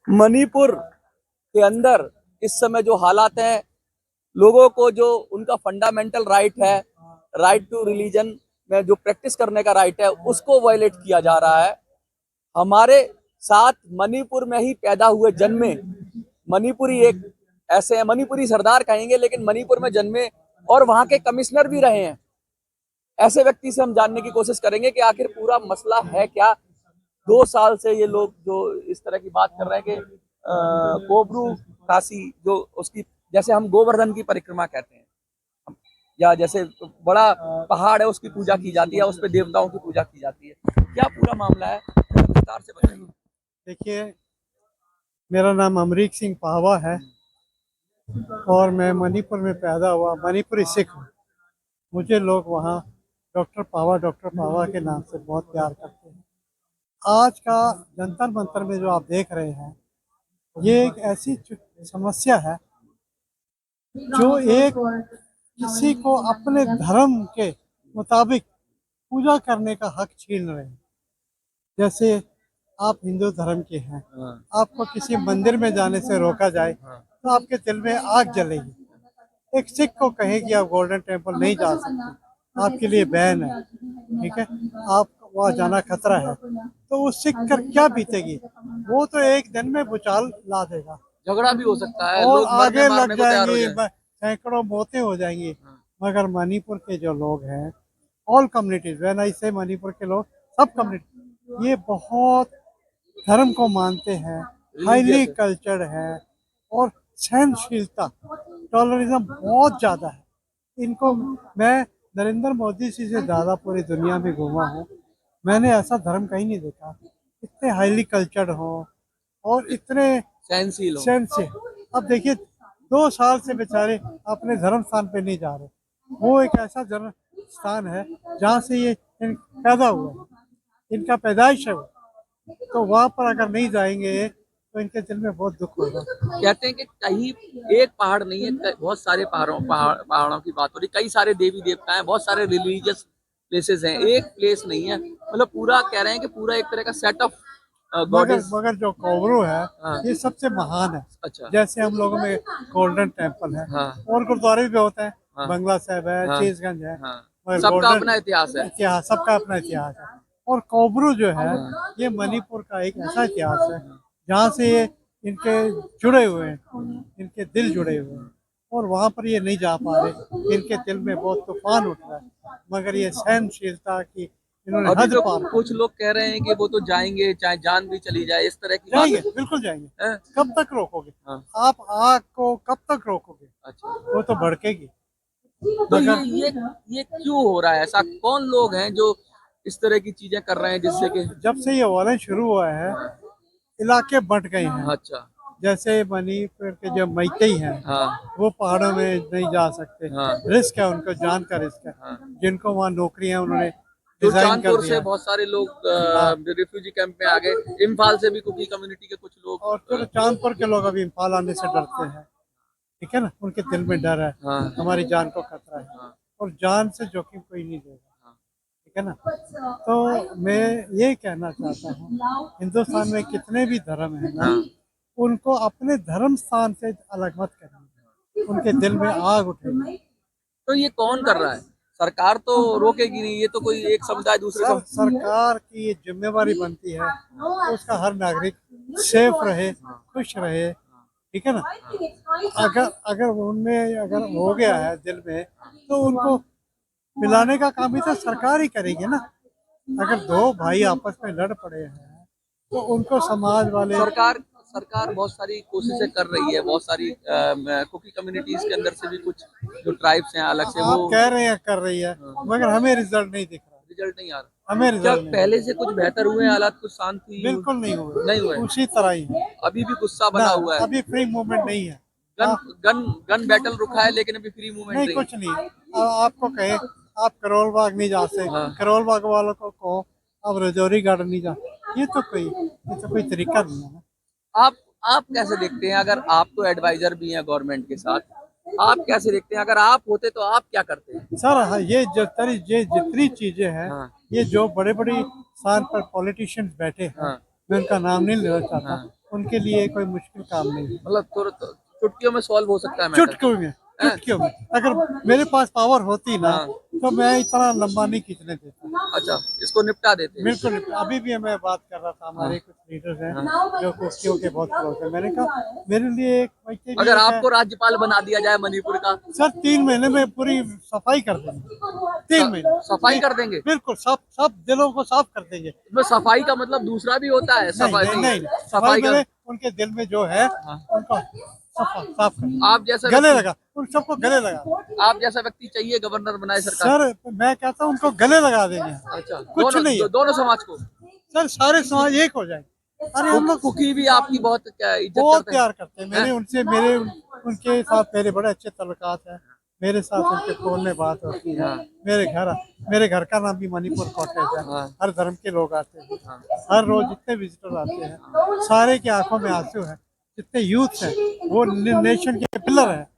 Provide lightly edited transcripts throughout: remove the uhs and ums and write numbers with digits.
मणिपुर के अंदर इस समय जो हालात हैं, लोगों को जो उनका फंडामेंटल राइट है, राइट टू रिलीजन में जो प्रैक्टिस करने का राइट है, उसको वायलेट किया जा रहा है। हमारे साथ मणिपुर में ही पैदा हुए जन्मे मणिपुरी एक ऐसे हैं, मणिपुरी सरदार कहेंगे, लेकिन मणिपुर में जन्मे और वहां के कमिश्नर भी रहे हैं। ऐसे व्यक्ति से हम जानने की कोशिश करेंगे कि आखिर पूरा मसला है क्या। 2 साल से ये लोग जो इस तरह की बात कर रहे हैं कि कोबरू काशी जो उसकी, जैसे हम गोवर्धन की परिक्रमा कहते हैं, या जैसे बड़ा पहाड़ है उसकी पूजा की जाती है, उस पर देवताओं की पूजा की जाती है। क्या पूरा मामला है, विस्तार से बताइए। देखिए, मेरा नाम अमरीक सिंह पावा है और मैं मणिपुर में पैदा हुआ, मणिपुरी सिख हूँ। मुझे लोग वहाँ डॉक्टर पावा के नाम से बहुत प्यार करते हैं। आज का जंतर मंतर में जो आप देख रहे हैं, ये एक ऐसी समस्या है जो एक किसी को अपने धर्म के मुताबिक पूजा करने का हक छीन रहे हैं। जैसे आप हिंदू धर्म के हैं, आपको किसी मंदिर में जाने से रोका जाए तो आपके दिल में आग जलेगी। एक सिख को कहे कि आप गोल्डन टेम्पल नहीं जा सकते, आपके लिए बैन है, ठीक है, आप वहाँ जाना खतरा है, तो उस सिख कर क्या बीतेगी? वो तो एक दिन में भूचाल ला देगा, झगड़ा भी हो सकता है, और लोग मरने आगे मारने लग को तैयार हो जाएंगी, जाए। सैकड़ों मौतें हो जाएंगी। मगर मणिपुर के जो लोग हैं, ऑल कम्युनिटीज, व्हेन आई से मणिपुर के लोग, सब कम्युनिटी, ये बहुत धर्म को मानते हैं, हाईली कल्चर्ड है और सहनशीलता, टॉलरिज्म बहुत ज़्यादा है इनको। मैं नरेंद्र मोदी जी से ज़्यादा पूरी दुनिया में घूमा हूँ, मैंने ऐसा धर्म कहीं नहीं देखा, इतने हाईली कल्चर्ड हो और इतने सहनशील हो। सेंस से। अब देखिए, 2 साल से बेचारे अपने धर्म स्थान पे नहीं जा रहे। वो एक ऐसा धर्म स्थान है जहाँ से ये पैदा हुआ है, इनका पैदाइश है वो। तो वहाँ पर अगर नहीं जाएंगे तो इनके दिल में बहुत दुख होगा। कहते हैं कि कहीं एक पहाड़ नहीं है, बहुत सारे पहाड़ों की बात हो रही, कई सारे देवी देवता हैं, बहुत सारे रिलीजियस प्लेसेस हैं, एक प्लेस नहीं है। मतलब पूरा कह रहे हैं कि पूरा एक तरह का सेट ऑफ मगर गॉडेस। मगर जो कोबरू है, हाँ। ये सबसे महान है। अच्छा। जैसे हम लोगों में गोल्डन टेम्पल है, हाँ। और गुरुद्वारे भी होते हैं, हाँ। बंगला साहिब है, हाँ। शीशगंज है, हाँ। मगर सबका गोल्डन अपना इतिहास है। इतिहास, सबका अपना इतिहास है। और कोबरू जो है, हाँ। ये मणिपुर का एक ऐसा इतिहास है जहाँ से ये इनके जुड़े हुए हैं, इनके दिल जुड़े हुए हैं, और वहाँ पर ये नहीं जा पा रहे। इनके दिल में बहुत तूफान उठ रहा है, मगर ये सहनशीलता की इन्होंने अभी हद तो पार कर कुछ दी। लोग कह रहे हैं कि वो तो जाएंगे चाहे जान भी चली जाए, इस तरह की बात जाएंगे, है। बिल्कुल जाएंगे। हैं? कब तक रोकोगे? हाँ। आप आग को कब तक रोकोगे? अच्छा। वो तो भड़केगी। तो मगर ये क्यों हो रहा है ऐसा? कौन लोग हैं जो इस तरह की चीजें कर रहे हैं जिससे कि। जब से ये वायलेंस शुरू हुआ है, इलाके बंट गए हैं। अच्छा। जैसे मणिपुर के जो मैतेई हैं, हाँ। वो पहाड़ों में नहीं जा सकते, हाँ। रिस्क है, उनको जान का रिस्क है। हाँ। जिनको वहाँ नौकरियां उन्होंने जो डिजाइन कर चांदपुर से दिया है। बहुत सारे लोग हाँ, रिफ्यूजी कैंप में आ गए, इम्फाल से भी कुकी कम्युनिटी के कुछ लोग। और फिर चांदपुर के लोग अभी इम्फाल आने से डरते हैं, ठीक है ना, उनके दिल में डर है, हाँ। हमारी जान को खतरा है, हाँ। और जान से जोखिम कोई नहीं देगा, हाँ। ठीक है ना। तो मैं ये कहना चाहता हूँ, हिंदुस्तान में कितने भी धर्म है ना, हाँ। उनको अपने धर्म स्थान से अलग मत करें, उनके दिल में आग उठेगी। तो ये कौन कर रहा है? सरकार तो रोकेगी नहीं, ये तो कोई एक समुदाय दूसरे सरकार की ये जिम्मेवारी बनती है कि उसका हर नागरिक सेफ रहे, खुश रहे, ठीक है ना। अगर अगर उनमें अगर हो गया है दिल में, तो उनको मिलाने का काम भी तो सरकार ही करेगी ना। अगर दो भाई आपस में लड़ पड़े हैं तो उनको समाज वाले। सरकार सरकार बहुत सारी कोशिशें कर रही है, बहुत सारी कुकी कम्युनिटीज के अंदर से भी कुछ जो ट्राइब्स हैं अलग से, वो आप कह रहे हैं कर रही है, मगर हमें रिजल्ट नहीं दिख रहा, रिजल्ट नहीं आ रहा। हमें क्या रिजल्ट नहीं, पहले से कुछ बेहतर हुए हैं हालात, कुछ शांति बिल्कुल नहीं हुए, नहीं हुए? उसी तरह ही है अभी भी गुस्सा ना। बना हुआ है। अभी फ्री मूवमेंट नहीं है। गन आप गन गन बैटल रुका है, लेकिन अभी फ्री मूवमेंट नहीं, नहीं। कुछ नहीं। आपको कहे आप करोल बाग नहीं जा सकते, हाँ। करोल बाग वालों को कहो आप रजौरी गार्डन नहीं जा, ये तो कोई तरीका नहीं है ना। आप आप कैसे देखते हैं, अगर आप तो एडवाइजर भी हैं गवर्नमेंट के साथ, आप कैसे देखते हैं? अगर आप होते तो आप क्या करते हैं? सर हाँ, ये जितनी चीजें हैं, हाँ। ये जो बड़े बड़ी स्थान पर पॉलिटिशियंस बैठे हैं, हाँ। मैं उनका नाम नहीं लेना चाहता, हाँ। उनके लिए कोई मुश्किल काम नहीं है। मतलब तुरंत चुटकियों में सॉल्व हो सकता है मैटर। चुटकियों में, चुटकियों में। अगर मेरे पास पावर होती ना हाँ। तो मैं इतना लंबा नहीं खींचने देता। अच्छा, इसको निपटा देते हैं। बिल्कुल अभी भी मैं बात कर रहा था, हमारे कुछ लीडर्स हैं जो कुर्सियों के बहुत क्लोज है। मैंने कहा मेरे लिए एक बच्चे अगर आपको राज्यपाल बना दिया जाए मणिपुर का, सर 3 महीने में पूरी सफाई कर देंगे। 3 महीने सफाई कर देंगे? बिल्कुल, सब सब दिलों को साफ कर देंगे। इसमें सफाई का मतलब दूसरा भी होता है? नहीं सफाई नहीं नहीं, सफाई का मेरे उनके दिल में जो है उनको साफ कर, आप जैसा गले व्यक्ति, लगा, उन सबको गले लगा। आप जैसा व्यक्ति चाहिए गवर्नर बनाए सरकार? सर मैं कहता हूँ उनको गले लगा देंगे। अच्छा, कुछ नहीं है दोनों समाज को? सर, सारे समाज एक हो जाएंगे। अरे हम लोग कुकी भी आपकी बहुत इज्जत बहुत करते हैं? प्यार करते हैं। मेरे उनके साथ मेरे बड़े अच्छे तल्लुकात हैं। मेरे साथ उनके फोन में बात होती है। मेरे घर का नाम भी मणिपुर कॉटेज है। हर धर्म के लोग आते हैं। हर रोज जितने विजिटर आते हैं सारे की आंखों में आंसू है। जितने यूथ हैं वो नेशन के पिलर है।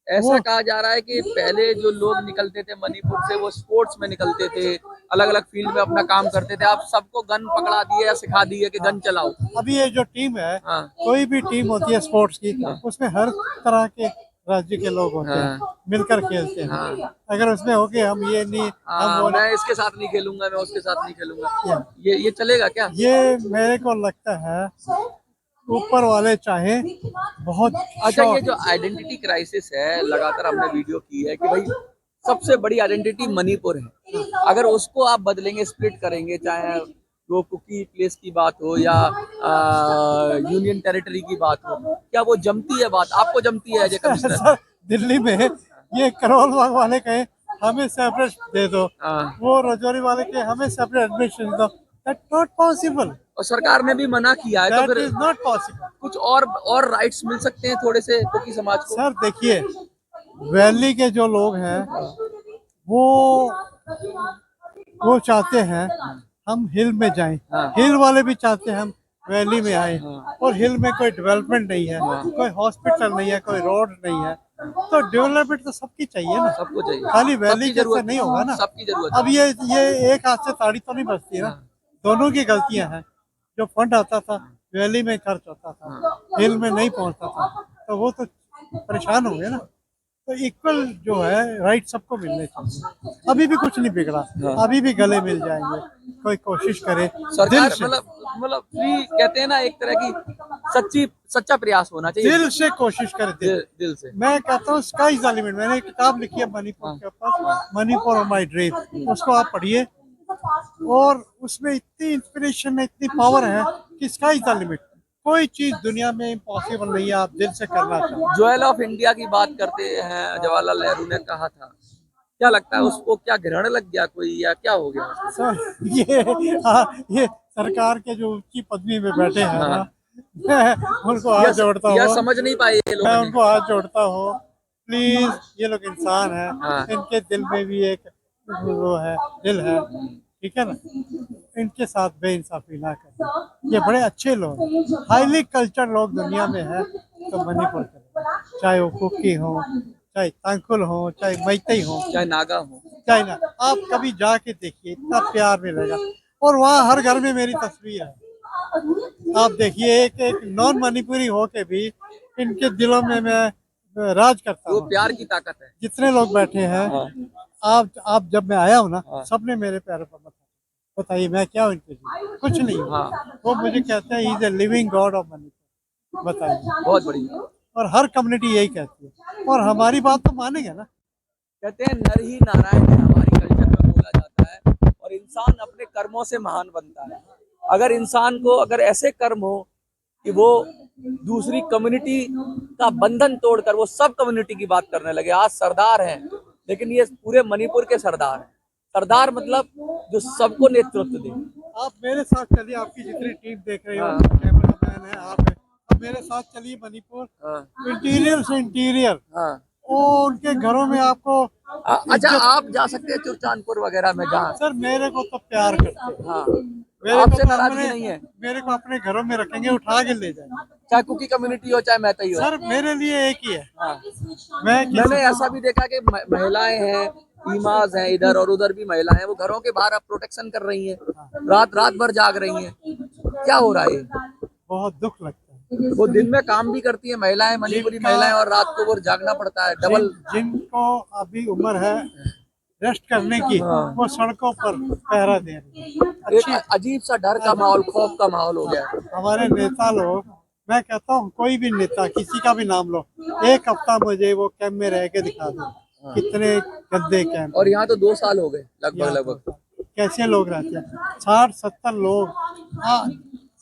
ऐसा कहा जा रहा है कि पहले जो लोग निकलते थे मणिपुर से वो स्पोर्ट्स में निकलते थे, अलग अलग फील्ड में अपना काम करते थे। आप सबको गन पकड़ा दिए या सिखा दिए कि गन चलाओ। अभी ये जो टीम है, हाँ। कोई भी टीम होती है स्पोर्ट्स की, उसमें हर तरह के राज्य के लोग होते हैं, मिलकर खेलते हैं। अगर उसमें हो कि हम ये नहीं, मैं इसके साथ नहीं खेलूंगा, मैं उसके साथ नहीं खेलूंगा, ये चलेगा क्या? ये मेरे को लगता है ऊपर वाले चाहे बहुत। अच्छा, ये जो आइडेंटिटी क्राइसिस है, लगातार हमने वीडियो की है कि भाई सबसे बड़ी आइडेंटिटी मणिपुर है। अगर उसको आप बदलेंगे, स्प्लिट करेंगे, चाहे वो कुकी प्लेस की बात हो या यूनियन टेरिटरी की बात हो, क्या वो जमती है बात? आपको जमती है as a commissioner? Sir Delhi में ये करोल बाग वाले कहे हमें सेपरेट दे दो, वो रजौरी वाले के हमें सेपरेट एडमिशन दो। That not possible. और सरकार ने भी मना किया है, तो फिर इज नॉट पॉसिबल। कुछ और राइट्स मिल सकते हैं थोड़े से कुकी समाज को? सर देखिए, वैली के जो लोग हैं वो चाहते हैं हम हिल में जाएं। हिल वाले भी चाहते हैं हम वैली में आए। और हिल में कोई डेवलपमेंट नहीं है, कोई हॉस्पिटल नहीं है, कोई रोड नहीं है। तो डेवलपमेंट तो सबकी चाहिए ना, सबको चाहिए, खाली वैली जैसे नहीं होगा ना। सबकी जरूरत। अब ये एक हाथ से ताड़ी तो नहीं बजती ना, दोनों की गलतियां हैं। जो फंड आता था वैली में खर्च होता था, हिल में नहीं पहुंचता था, तो वो तो परेशान हो गए ना। तो इक्वल जो है राइट सबको मिलने चाहिए। अभी भी कुछ नहीं बिगड़ा, अभी भी गले मिल जाएंगे, कोई कोशिश करे। सरकार मतलब फ्री कहते हैं ना, एक तरह की सच्चा प्रयास होना चाहिए, दिल से कोशिश करे, दिल से। मैं कहता हूँ स्काई इज द लिमिट। मैंने एक किताब लिखी है मणिपुर के ऊपर, मणिपुर और माई ड्रीम, उसको आप पढ़िए। और उसमें इतनी इंस्पिरेशन है, इतनी पावर है कि स्काई इज द लिमिट। कोई चीज दुनिया में इम्पॉसिबल नहीं है, आप दिल से करना चाहो। ज्वेल ऑफ इंडिया की बात करते हैं, जवाहरलाल नेहरू ने कहा था, क्या लगता है उसको? क्या ग्रहण लग गया कोई या क्या हो गया? सर ये सरकार के जो ऊंची पदवी में बैठे हैं ना, मैं उनको हाथ जोड़ता हूँ। समझ नहीं पाए ये लोग। मैं उनको हाथ जोड़ता हूँ, प्लीज, ये लोग इंसान है, इनके दिल में भी एक वो है, दिल है, ठीक है ना। इनके साथ बेइंसाफी ना करें। ये बड़े अच्छे लोग, हाईली कल्चर लोग दुनिया में है, तो मणिपुर करें। चाहे वो कुकी हो, चाहे तांकुल हो, चाहे मैतई हो, चाहे नागा हो, चाहे ना, आप कभी जाके देखिए, इतना प्यार मिलेगा। और वहाँ हर घर में मेरी तस्वीर है। आप देखिए, एक नॉन मणिपुरी हो के भी इनके दिलों में मैं राज करता हूँ। वो प्यार की ताकत है। जितने लोग बैठे हैं, आप जब मैं आया हूँ ना, सबने मेरे पैरों पर बताइए मैं क्या हूँ इनके लिए? कुछ नहीं। वो मुझे कहते हैं he is a living God of Manipur. बताइए, बहुत बढ़िया। और हर कम्युनिटी यही कहती है, और हमारी बात तो मानेंगे ना। कहते हैं नर ही नारायण है, हमारी कल्चर में बोला जाता है, और इंसान अपने कर्मों से महान बनता है। अगर इंसान को अगर ऐसे कर्म हो कि वो दूसरी कम्युनिटी का बंधन तोड़कर वो सब कम्युनिटी की बात करने लगे। आज सरदार हैं, लेकिन ये पूरे मणिपुर के सरदार हैं। सरदार मतलब जो सबको नेतृत्व दे। आप मेरे साथ चलिए, आपकी जितनी टीम देख रही हो, कैमरामैन है, आप है, अब मेरे साथ चलिए मणिपुर इंटीरियर से इंटीरियर। उनके घरों में आपको अच्छा, आप जा सकते हैं चुरचांदपुर वगैरह में जहाँ। सर मेरे को तो प्यार करते हैं, आपसे नाराजगी नहीं है। मेरे को अपने घरों में रखेंगे, उठा के ले जाएंगे, चाहे कुकी कम्युनिटी हो चाहे मैतई हो। सर मेरे लिए एक ही है। मैंने ऐसा भी देखा कि महिलाएं हैं, इमाज हैं, इधर और उधर भी महिलाएं हैं, वो घरों के बाहर अब प्रोटेक्शन कर रही हैं, रात भर जाग रही हैं। क्या हो रहा है? बहुत दुख लगता है। वो दिन में काम भी करती है महिलाएं, मणिपुरी महिलाएं, और रात को वो जागना पड़ता है डबल। जिनको अभी उम्र है रेस्ट करने की, वो सड़कों पर पहरा दे रहे हैं। एक अजीब सा डर का माहौल, खौफ का माहौल हो गया है। हमारे नेता लोग, मैं कहता हूँ कोई भी नेता किसी का भी नाम लो, एक हफ्ता मुझे वो कैंप में रह के दिखा दो, कितने गंदे कैंप। और यहाँ तो 2 साल हो गए लगभग। कैसे लोग रहते हैं, 60-70 लोग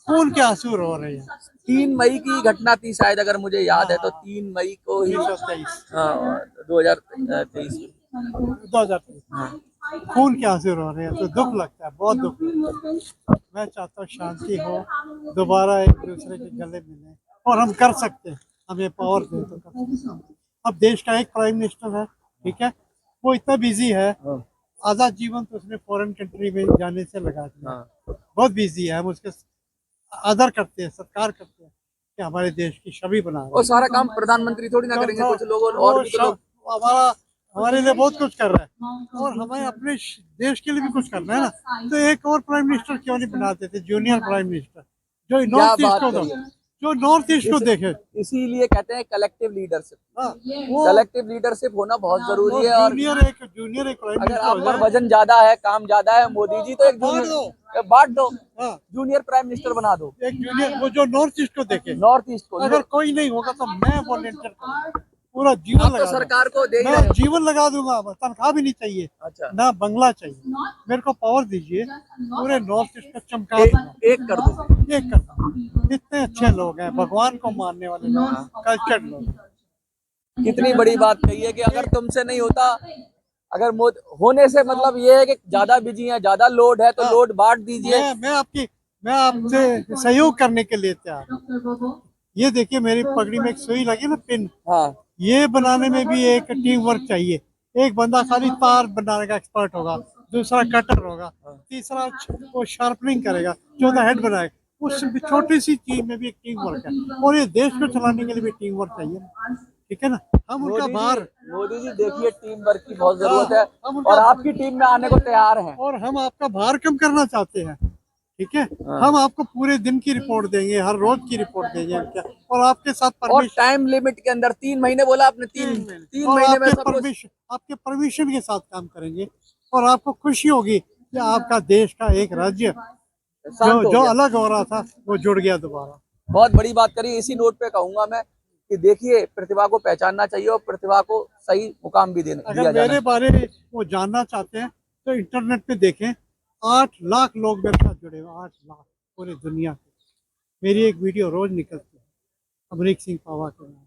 खून के आंसू रो रहे हैं। 3 मई की घटना थी शायद, अगर मुझे याद है तो 3 मई को ही, 2023 2023 खून के आंसू रो रहे हैं, तो दुख लगता है, बहुत दुख लगता है। मैं चाहता हूँ शांति हो, दोबारा एक दूसरे के गले मिले, और हम कर सकते हैं, हमें पावर दे तो कर सकते हैं। अब देश का एक प्राइम मिनिस्टर है, ठीक है, वो इतना बिजी है, आधा जीवन तो उसने फॉरेन कंट्री में जाने से लगा दिया, बहुत बिजी है। हम उसके आदर करते हैं, सत्कार करते हैं कि हमारे देश की छवि बना रहे हैं। और सारा काम प्रधानमंत्री थोड़ी ना करेंगे, कुछ लोग और भी तो लोग। हमारे लिए बहुत कुछ कर रहा है, और हमें अपने देश के लिए भी कुछ करना है ना। तो एक और प्राइम मिनिस्टर क्यों नहीं बना देते, जूनियर प्राइम मिनिस्टर, जो नॉर्थ ईस्ट को दो, जो नॉर्थ ईस्ट को देखे। इसीलिए कहते हैं कलेक्टिव लीडरशिप। वो कलेक्टिव लीडरशिप होना बहुत जरूरी है। और जूनियर एक प्राइम अगर मिनिस्टर आप हो पर जाए, वजन ज्यादा है, काम ज्यादा है, मोदी जी तो एक बांट दो, हाँ, जूनियर प्राइम मिनिस्टर बना दो, एक जूनियर, वो जो नॉर्थ ईस्ट को देखे। नॉर्थ ईस्ट को। अगर कोई नहीं होगा तो मैं वॉलंटियर करूंगा, पूरा जीवन आप तो लगा सरकार को दे ही मैं रहे हो। जीवन लगा दूंगा, तनख्वाह भी नहीं चाहिए, अच्छा, ना बंगला चाहिए, मेरे को पावर दीजिए, पूरे नॉर्थ ईस्ट को चमका एक कर दो। एक करता। इतने अच्छे लोग हैं, भगवान को मानने वाले लोग, कल्चर्ड लोग। कितनी बड़ी बात कही है कि अगर तुमसे नहीं होता, अगर होने से मतलब ये है कि ज्यादा बिजी है, ज्यादा लोड है, तो लोड बांट दीजिए। मैं आपसे सहयोग करने के लिए तैयार हूं। ये देखिए मेरी पगड़ी में एक सुई लगी ना, पिन, हाँ, ये बनाने में भी एक टीम वर्क चाहिए। एक बंदा खाली तार बनाने का एक्सपर्ट होगा, दूसरा कटर होगा, तीसरा वो शार्पनिंग करेगा, चौथा हेड बनाएगा। उस छोटी सी चीज में भी एक टीम वर्क है, और ये देश को चलाने के लिए भी टीम वर्क चाहिए, ठीक है ना। हम उनका भार, मोदी जी देखिए, टीम वर्क की बहुत जरूरत है, हम और आपकी टीम में आने को तैयार हैं। और हम आपका भार कम करना चाहते हैं, ठीक है। हम आपको पूरे दिन की रिपोर्ट देंगे, हर रोज की रिपोर्ट देंगे क्या, और आपके साथ और टाइम लिमिट के अंदर 3 महीने बोला आपने, 3 महीने में सब कुछ आपके परमिशन के साथ काम करेंगे, और आपको खुशी होगी कि आपका देश का एक राज्य जो अलग हो रहा था वो जुड़ गया दोबारा। बहुत बड़ी बात करी। इसी नोट पे कहूंगा मैं कि देखिए, प्रतिभा को पहचानना चाहिए और प्रतिभा को सही मुकाम भी दिया अगर जाना। मेरे बारे में वो जानना चाहते हैं तो इंटरनेट पे देखें, 8 लाख लोग मेरे साथ जुड़े हुए, 8 लाख पूरी दुनिया के। मेरी एक वीडियो रोज निकलती है अमरीक सिंह पावा के नाम।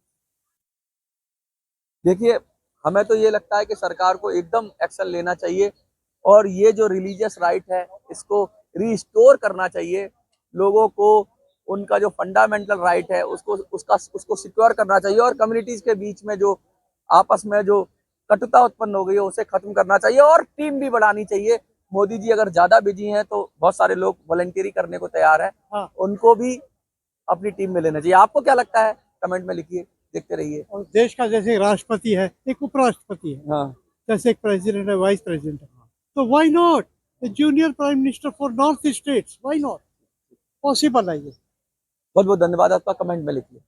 देखिए, हमें तो ये लगता है कि सरकार को एकदम एक्शन लेना चाहिए, और ये जो रिलीजियस राइट है इसको रिस्टोर करना चाहिए। लोगों को उनका जो फंडामेंटल राइट है उसको सिक्योर करना चाहिए, और कम्युनिटीज के बीच में जो आपस में जो कटुता उत्पन्न हो गई है उसे खत्म करना चाहिए, और टीम भी बढ़ानी चाहिए। मोदी जी अगर ज्यादा बिजी हैं तो बहुत सारे लोग वॉलंटियरी करने को तैयार हैं, हाँ। उनको भी अपनी टीम में लेना चाहिए। आपको क्या लगता है, कमेंट में लिखिए, देखते रहिए। और देश का जैसे राष्ट्रपति है, एक उपराष्ट्रपति है, हाँ, जैसे एक प्रेसिडेंट है, वाइस प्रेसिडेंट है, तो why not a junior prime minister for north states, why not, possible है ये। बहुत बहुत धन्यवाद आपका, कमेंट में लिखिए।